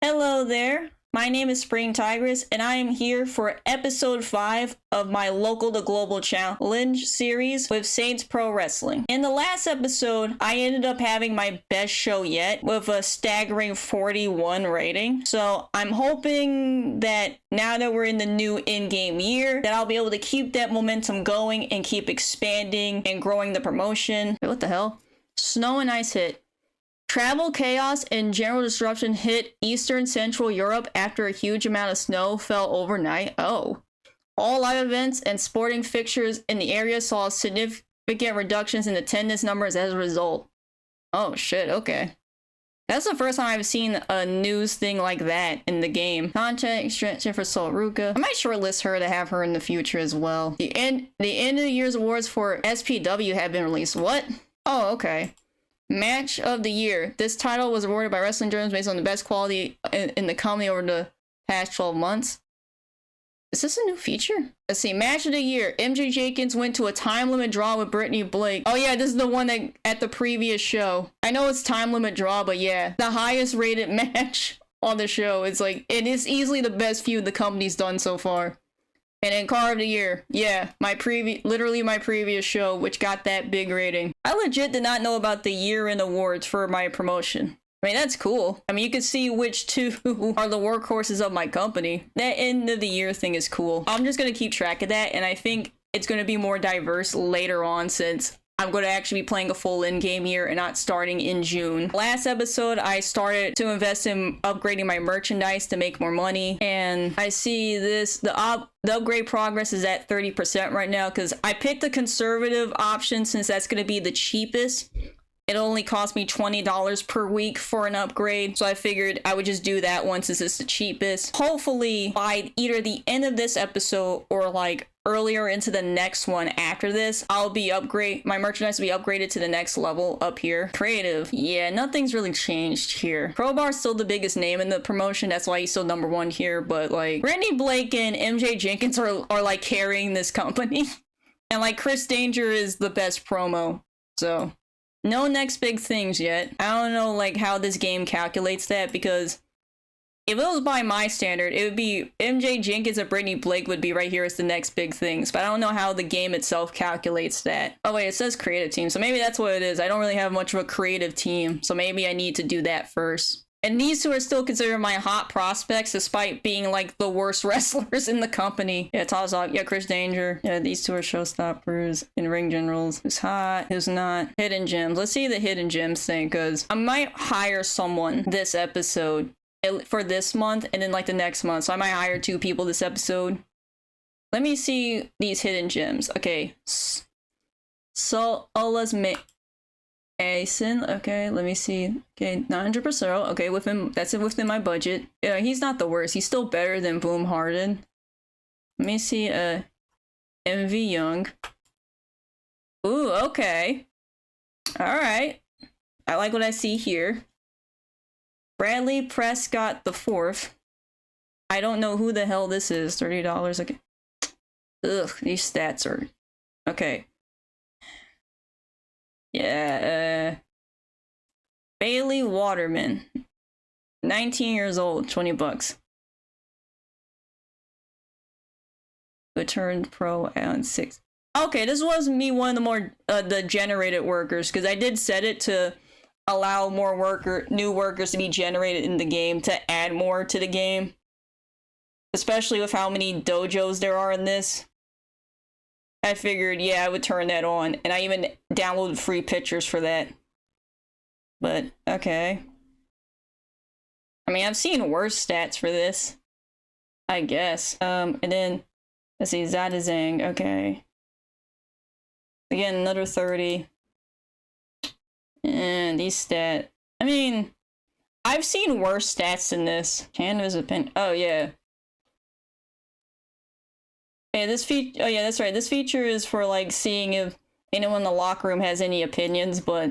Hello there. My name is Spring Tigress, and I am here for episode 5 of my Local to Global Challenge series with Saints Pro Wrestling. In the last episode, I ended up having my best show yet with a staggering 41 rating. So I'm hoping that now that we're in the new in-game year, that I'll be able to keep that momentum going and keep expanding and growing the promotion. Wait, what the hell? Snow and ice hit. Travel chaos and general disruption hit Eastern Central Europe after a huge amount of snow fell overnight. Oh. All live events and sporting fixtures in the area saw significant reductions in attendance numbers as a result. Oh shit, okay. That's the first time I've seen a news thing like that in the game. Content extension for Solruka. I might shortlist her to have her in the future as well. The end of the year's awards for SPW have been released. What? Oh, okay. Match of the year. This title was awarded by Wrestling Journals based on the best quality in the company over the past 12 months. Is this a new feature? Let's see. Match of the year. MJ Jenkins went to a time limit draw with Brittany Blake. Oh yeah, this is the one that at the previous show. I know it's time limit draw, but yeah. The highest rated match on the show. It's like, it is easily the best feud the company's done so far. And then Car of the Year, yeah, literally my previous show, which got that big rating. I legit did not know about the year-end awards for my promotion. I mean, that's cool. I mean, you can see which two are the workhorses of my company. That end of the year thing is cool. I'm just gonna keep track of that, and I think it's gonna be more diverse later on since I'm going to actually be playing a full in-game year and not starting in June. Last episode, I started to invest in upgrading my merchandise to make more money. And I see this, the upgrade progress is at 30% right now because I picked the conservative option since that's going to be the cheapest. It only cost me $20 per week for an upgrade. So I figured I would just do that one since it's the cheapest. Hopefully by either the end of this episode or like earlier into the next one after this, my merchandise will be upgraded to the next level up here. Creative. Yeah, nothing's really changed here. Crowbar's still the biggest name in the promotion. That's why he's still #1 here. But like Brittany Blake and MJ Jenkins are like carrying this company. And like Chris Danger is the best promo. So no next big things yet. I don't know like how this game calculates that because if it was by my standard, it would be MJ Jenkins and Brittany Blake would be right here as the next big things. But I don't know how the game itself calculates that. Oh wait, it says creative team. So maybe that's what it is. I don't really have much of a creative team. So maybe I need to do that first. And these two are still considered my hot prospects despite being like the worst wrestlers in the company. Yeah, Tazak, yeah, Chris Danger. Yeah, these two are showstoppers and ring generals. Who's hot, who's not. Hidden gems. Let's see the hidden gems thing because I might hire someone this episode for this month and then like the next month. So I might hire 2 people this episode. Let me see these hidden gems. Okay. So Ola's Mason. Okay, let me see. Okay, 900%. Okay, that's within my budget. Yeah, he's not the worst. He's still better than Boom Harden. Let me see. MV Young. Ooh, okay. All right. I like what I see here. Bradley Prescott the 4th. I don't know who the hell this is. $30. Okay. Ugh, these stats are okay. Yeah, Bailey Waterman, 19 years old, $20. Who turned pro on 6. Okay, this was me one of the more the generated workers because I did set it to allow more new workers to be generated in the game to add more to the game, especially with how many dojos there are in this. I figured, yeah, I would turn that on, and I even downloaded free pictures for that. But, okay. I mean, I've seen worse stats for this, I guess. And then, let's see, Zadazang, okay. Again, another 30. And these stats, I mean, I've seen worse stats than this. Canada's opinion, oh yeah. Yeah, oh yeah, that's right. This feature is for like seeing if anyone in the locker room has any opinions, but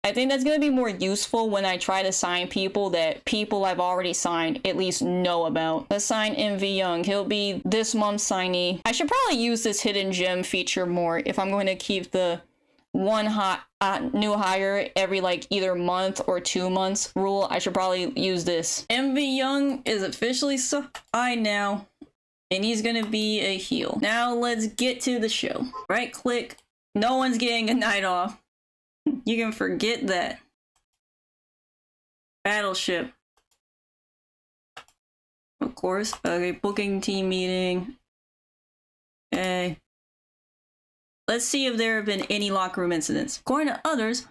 I think that's going to be more useful when I try to sign people that people I've already signed at least know about. Let's sign MV Young. He'll be this month's signee. I should probably use this hidden gem feature more if I'm going to keep the one new hire every like either month or 2 months rule. I should probably use this. MV Young is officially signed now, and he's gonna be a heel. Now let's get to the show. Right click. No one's getting a night off. You can forget that. Battleship. Of course. Okay, booking team meeting. Okay. Let's see if there have been any locker room incidents. According to others,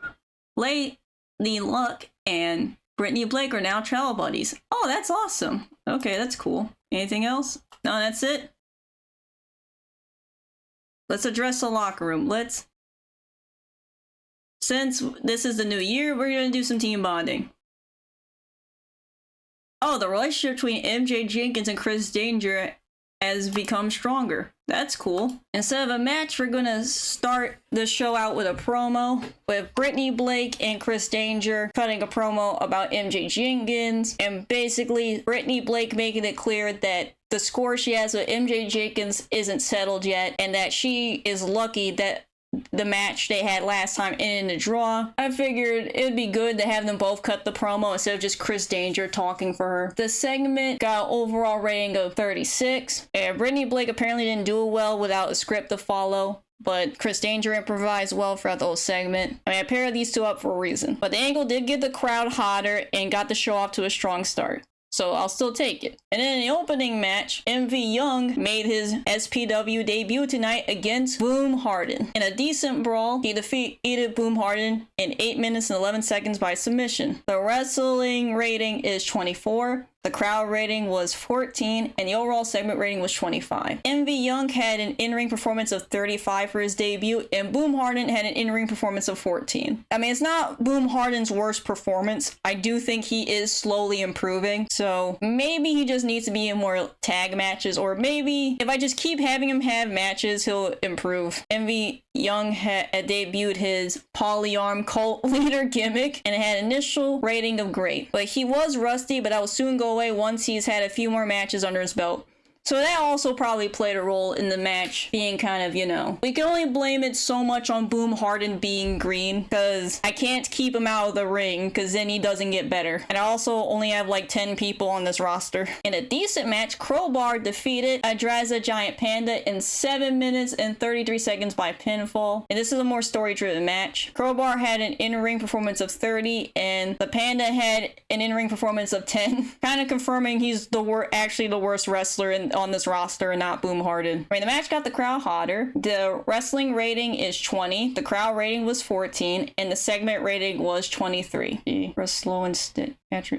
Lady Luck and Brittany Blake are now travel buddies. Oh, that's awesome. Okay, that's cool. Anything else? No, that's it. Let's address the locker room. Since this is the new year, we're gonna do some team bonding. Oh, the relationship between MJ Jenkins and Chris Danger has become stronger. That's cool. Instead of a match, we're gonna start the show out with a promo with Brittany Blake and Chris Danger cutting a promo about MJ Jenkins, and basically Brittany Blake making it clear that the score she has with MJ Jenkins isn't settled yet, and that she is lucky that the match they had last time in the draw. I figured it'd be good to have them both cut the promo instead of just Chris Danger talking for her. The segment got an overall rating of 36, and Brittany Blake apparently didn't do well without a script to follow, but Chris Danger improvised well throughout the whole segment. I mean, I paired these two up for a reason. But the angle did get the crowd hotter and got the show off to a strong start, so I'll still take it. And then in the opening match, MV Young made his SPW debut tonight against Boom Harden. In a decent brawl, he defeated Boom Harden in 8 minutes and 11 seconds by submission. The wrestling rating is 24. The crowd rating was 14, and the overall segment rating was 25. MV Young had an in-ring performance of 35 for his debut, and Boom Harden had an in-ring performance of 14. I mean, it's not Boom Harden's worst performance. I do think he is slowly improving, so maybe he just needs to be in more tag matches, or maybe if I just keep having him have matches, he'll improve. MV Young had debuted his polyarm cult leader gimmick and had an initial rating of great, but he was rusty, but that will soon go away once he's had a few more matches under his belt. So that also probably played a role in the match being kind of, you know, we can only blame it so much on Boom Harden being green, because I can't keep him out of the ring because then he doesn't get better. And I also only have like 10 people on this roster. In a decent match, Crowbar defeated Adraza Giant Panda in 7 minutes and 33 seconds by pinfall. And this is a more story-driven match. Crowbar had an in-ring performance of 30, and the Panda had an in-ring performance of 10, kind of confirming he's actually the worst wrestler on this roster and not Boom Harden. I mean, the match got the crowd hotter. The wrestling rating is 20, the crowd rating was 14, and the segment rating was 23. We're slow and stiff.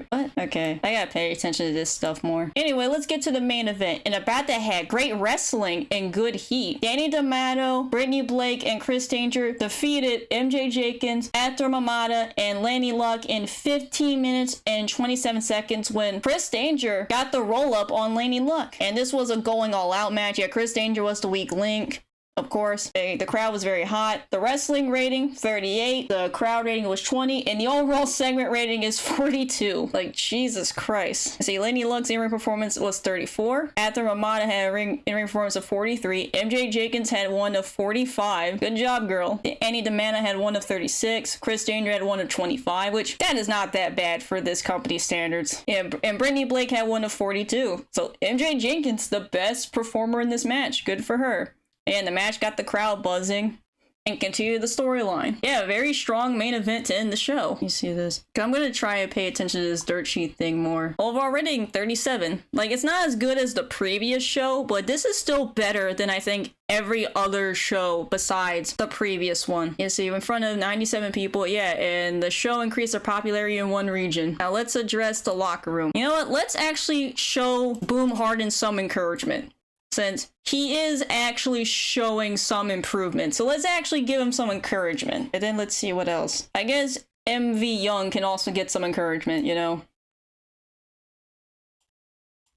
What? Okay, I gotta pay attention to this stuff more. Anyway, let's get to the main event. And about that had great wrestling and good heat. Danny D'Amato, Brittany Blake, and Chris Danger defeated MJ Jenkins, Arthur Mamata, and Lanny Luck in 15 minutes and 27 seconds when Chris Danger got the roll up on Lanny Luck. And this was a going all out match. Yeah, Chris Danger was the weak link. Of course, the crowd was very hot. The wrestling rating, 38. The crowd rating was 20. And the overall segment rating is 42. Like, Jesus Christ. See, Lanny Luck's in-ring performance was 34. Arthur Mamata had an in-ring performance of 43. MJ Jenkins had one of 45. Good job, girl. Annie D'Amana had one of 36. Chris Danger had one of 25, which that is not that bad for this company's standards. And Brittany Blake had one of 42. So MJ Jenkins, the best performer in this match. Good for her. And the match got the crowd buzzing and continued the storyline. Yeah, very strong main event to end the show. You see this? I'm gonna try and pay attention to this dirt sheet thing more. Overall rating, 37. Like, it's not as good as the previous show, but this is still better than I think every other show besides the previous one. You see, in front of 97 people, yeah, and the show increased their popularity in one region. Now let's address the locker room. You know what? Let's actually show Boom Harden some encouragement, since he is actually showing some improvement. So let's actually give him some encouragement. And then let's see what else. I guess MV Young can also get some encouragement, you know.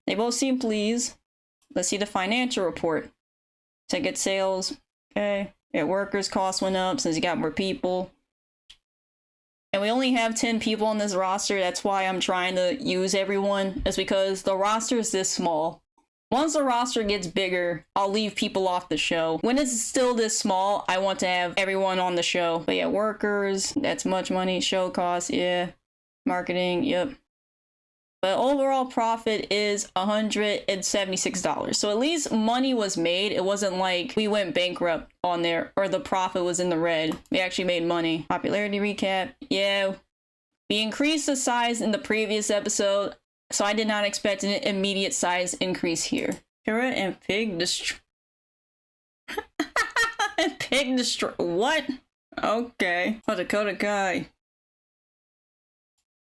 They both seem pleased. Let's see the financial report. Ticket sales, okay. Yeah, workers' costs went up since you got more people. And we only have 10 people on this roster. That's why I'm trying to use everyone. It's because the roster is this small. Once the roster gets bigger, I'll leave people off the show. When it's still this small, I want to have everyone on the show. But yeah, workers, that's much money. Show costs, yeah. Marketing, yep. But overall profit is $176. So at least money was made. It wasn't like we went bankrupt on there or the profit was in the red. We actually made money. Popularity recap. Yeah. We increased the size in the previous episode, so I did not expect an immediate size increase here. Carrot and pig destroy. Pig destroy. What? Okay. Oh, Dakota guy.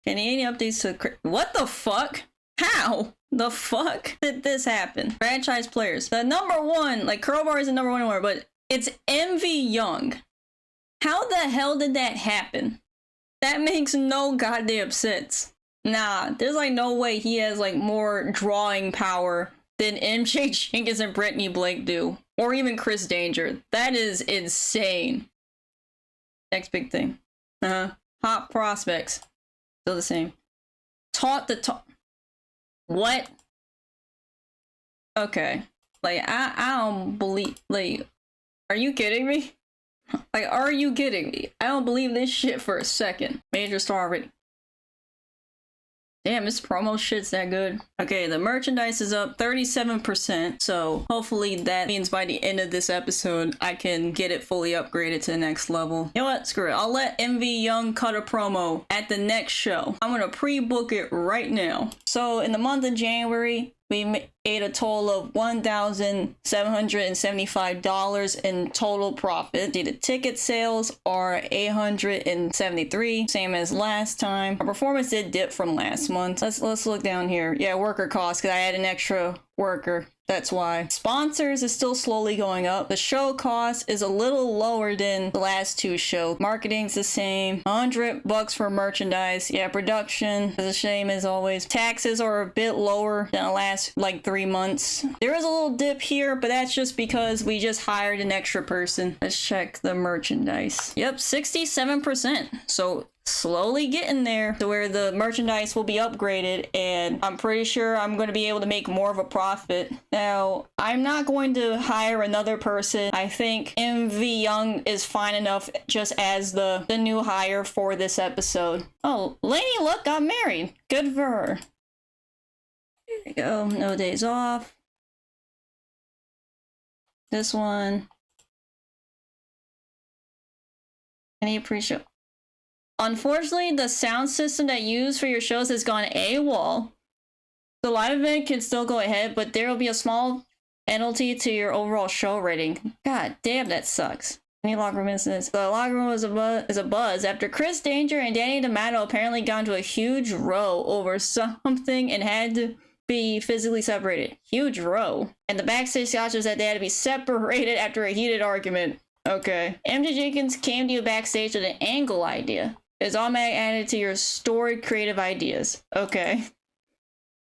Any updates to what the fuck? How the fuck did this happen? Franchise players. The number one, like Crowbar is the number one award, but it's MV Young. How the hell did that happen? That makes no goddamn sense. Nah, there's like no way he has like more drawing power than MJ Jenkins and Brittany Blake do. Or even Chris Danger. That is insane. Next big thing. Hot prospects. Still the same. Taught the what? Okay. Like, I don't believe, like, are you kidding me? Like, are you kidding me? I don't believe this shit for a second. Major star already. Damn, this promo shit's that good. Okay, the merchandise is up 37%, so hopefully that means by the end of this episode, I can get it fully upgraded to the next level. You know what? Screw it. I'll let MV Young cut a promo at the next show. I'm gonna pre-book it right now. So in the month of January, we made a total of $1,775 in total profit. The ticket sales are $873, same as last time. Our performance did dip from last month. Let's look down here. Yeah, worker costs, because I had an extra worker. That's why. Sponsors is still slowly going up. The show cost is a little lower than the last two shows. Marketing's the same. $100 for merchandise. Yeah, production is a shame as always. Taxes are a bit lower than the last like 3 months. There is a little dip here, but that's just because we just hired an extra person. Let's check the merchandise. Yep, 67%. So slowly getting there to where the merchandise will be upgraded, and I'm pretty sure I'm going to be able to make more of a profit. Now, I'm not going to hire another person. I think MV Young is fine enough just as the new hire for this episode. Oh, Lady Luck got married. Good for her. There we go. No days off. This one. Any appreciate. Unfortunately, the sound system that you use for your shows has gone AWOL. The live event can still go ahead, but there will be a small penalty to your overall show rating. God damn, that sucks. Any locker room incidents? The locker room is a buzz after Chris Danger and Danny D'Amato apparently got into a huge row over something and had to be physically separated. Huge row. And the backstage scotch was that they had to be separated after a heated argument. Okay. MJ Jenkins came to you backstage with an angle idea. It's automatic added to your story creative ideas. Okay.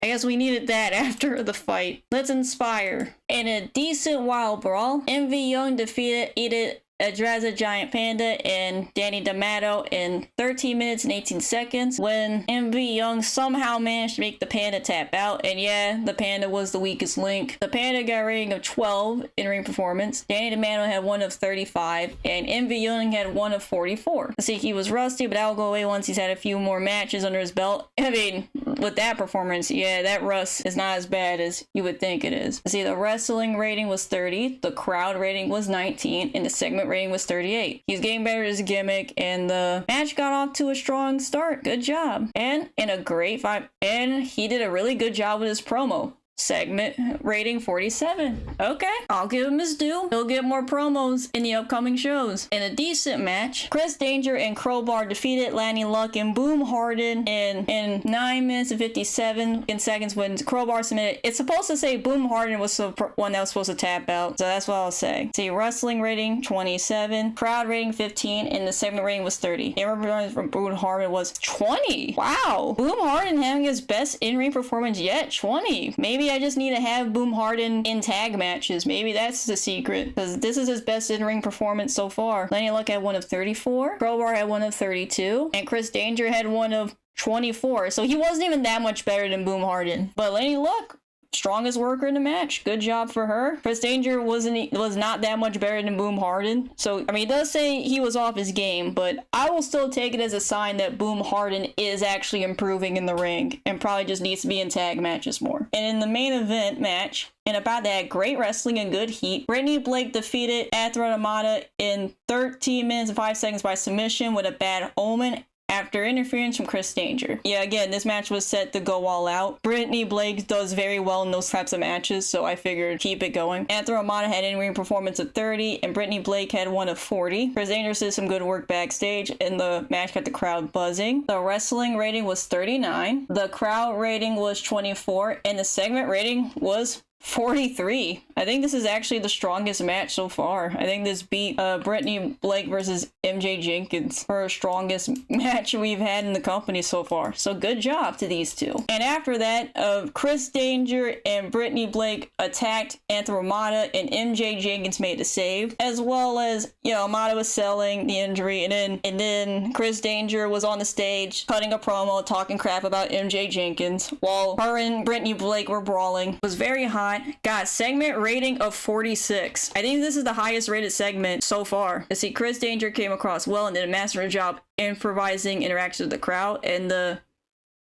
I guess we needed that after the fight. Let's inspire. In a decent wild brawl, MV Young defeated Adraza Giant Panda and Danny D'Amato in 13 minutes and 18 seconds when MV Young somehow managed to make the Panda tap out. And yeah, the Panda was the weakest link. The Panda got a rating of 12 in ring performance. Danny D'Amato had one of 35 and MV Young had one of 44. I see he was rusty, but that'll go away once he's had a few more matches under his belt. I mean, with that performance, yeah, that rust is not as bad as you would think it is. I see the wrestling rating was 30, the crowd rating was 19, and the segment rating was 38. He's getting better at his gimmick, and the match got off to a strong start. Good job. And in a great vibe, and he did a really good job with his promo. Segment rating 47. Okay, I'll give him his due. He'll get more promos in the upcoming shows. In a decent match, Chris Danger and Crowbar defeated Lanny Luck and Boom Harden in 9 minutes and 57 seconds when Crowbar submitted. It's supposed to say Boom Harden was the one that was supposed to tap out, so that's what I'll say. See, wrestling rating 27, crowd rating 15, and the segment rating was 30. The performance from Boom Harden was 20. Wow, Boom Harden having his best in-ring performance yet. 20. Maybe I just need to have Boom Harden in tag matches. Maybe that's the secret, because this is his best in-ring performance so far. Lanny Luck had one of 34, Crowbar had one of 32, and Chris Danger had one of 24. So he wasn't even that much better than Boom Harden. But Lanny Luck, strongest worker in the match. Good job for her. Chris Danger was not that much better than Boom Harden. So, I mean, it does say he was off his game, but I will still take it as a sign that Boom Harden is actually improving in the ring and probably just needs to be in tag matches more. And in the main event match, and about that, great wrestling and good heat, Brittany Blake defeated Athrun Amata in 13 minutes and 5 seconds by submission with a bad omen after interference from Chris Danger. Yeah, again, this match was set to go all out. Brittany Blake does very well in those types of matches, so I figured keep it going. Athrun Amata had an in-ring performance of 30, and Brittany Blake had one of 40. Chris Danger did some good work backstage, and the match got the crowd buzzing. The wrestling rating was 39, the crowd rating was 24, and the segment rating was 43. I think this is actually the strongest match so far. I think this beat Brittany Blake versus MJ Jenkins for the strongest match we've had in the company so far. So good job to these two. And after that, Chris Danger and Brittany Blake attacked Athrun Amata, and MJ Jenkins made a save, as well as, you know, Amata was selling the injury, and then Chris Danger was on the stage cutting a promo talking crap about MJ Jenkins while her and Brittany Blake were brawling. It was very hot. Got segment rating of 46. I think this is the highest rated segment so far. You see, Chris Danger came across well and did a master job improvising interactions with the crowd, and the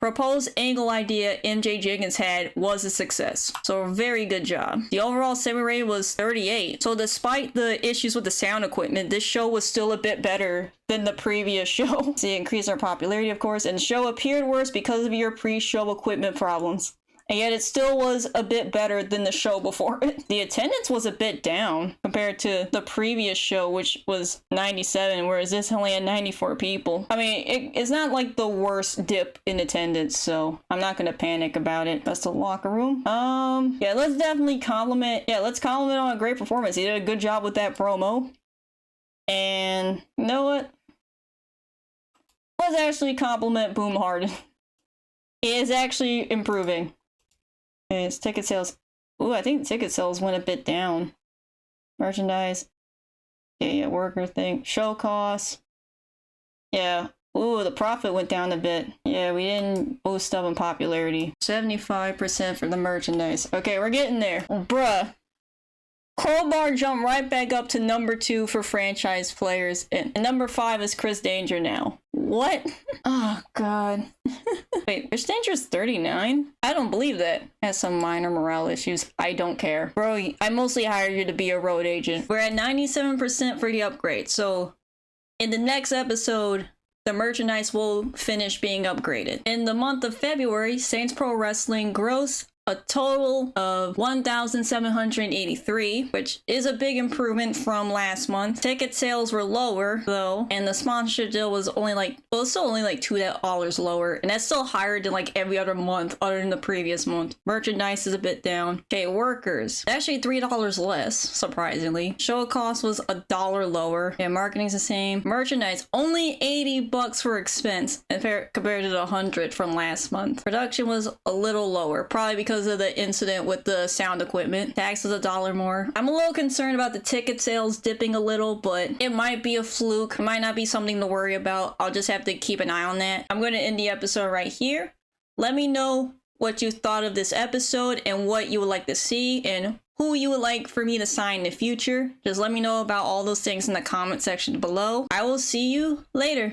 proposed angle idea MJ Jenkins had was a success. So very good job. The overall segment rating was 38. So despite the issues with the sound equipment, this show was still a bit better than the previous show. See, it increased our popularity, of course, and the show appeared worse because of your pre-show equipment problems. And yet it still was a bit better than the show before it. The attendance was a bit down compared to the previous show, which was 97, whereas this only had 94 people. I mean, it's not like the worst dip in attendance, so I'm not gonna panic about it. That's the locker room. Yeah, let's definitely compliment. Yeah, let's compliment on a great performance. He did a good job with that promo. And you know what? Let's actually compliment Boom Harden. He is actually improving. It's ticket sales. Ooh, I think the ticket sales went a bit down. Merchandise. Yeah, worker thing. Show costs. Yeah. Ooh, the profit went down a bit. Yeah, we didn't boost up in popularity. 75% for the merchandise. Okay, we're getting there. Bruh. Crowbar jumped right back up to number 2 for franchise players, and number 5 is Chris Danger now. What? Oh, God. Wait, Chris Danger's 39? I don't believe that. Has some minor morale issues. I don't care. Bro, I mostly hired you to be a road agent. We're at 97% for the upgrade, so in the next episode, the merchandise will finish being upgraded. In the month of February, Saints Pro Wrestling grossed a total of 1,783, which is a big improvement from last month. Ticket sales were lower though, and the sponsorship deal was only like, well, it's still only like $2 lower, and that's still higher than like every other month other than the previous month. Merchandise is a bit down. Okay, workers, actually $3 less, surprisingly. Show cost was $1 lower, and marketing's the same. Merchandise only $80 for expense compared to the $100 from last month. Production was a little lower, probably because of the incident with the sound equipment. Tax was $1 more. I'm a little concerned about the ticket sales dipping a little, but it might be a fluke. It might not be something to worry about. I'll just have to keep an eye on that. I'm going to end the episode right here. Let me know what you thought of this episode and what you would like to see and who you would like for me to sign in the future. Just let me know about all those things in the comment section below. I will see you later.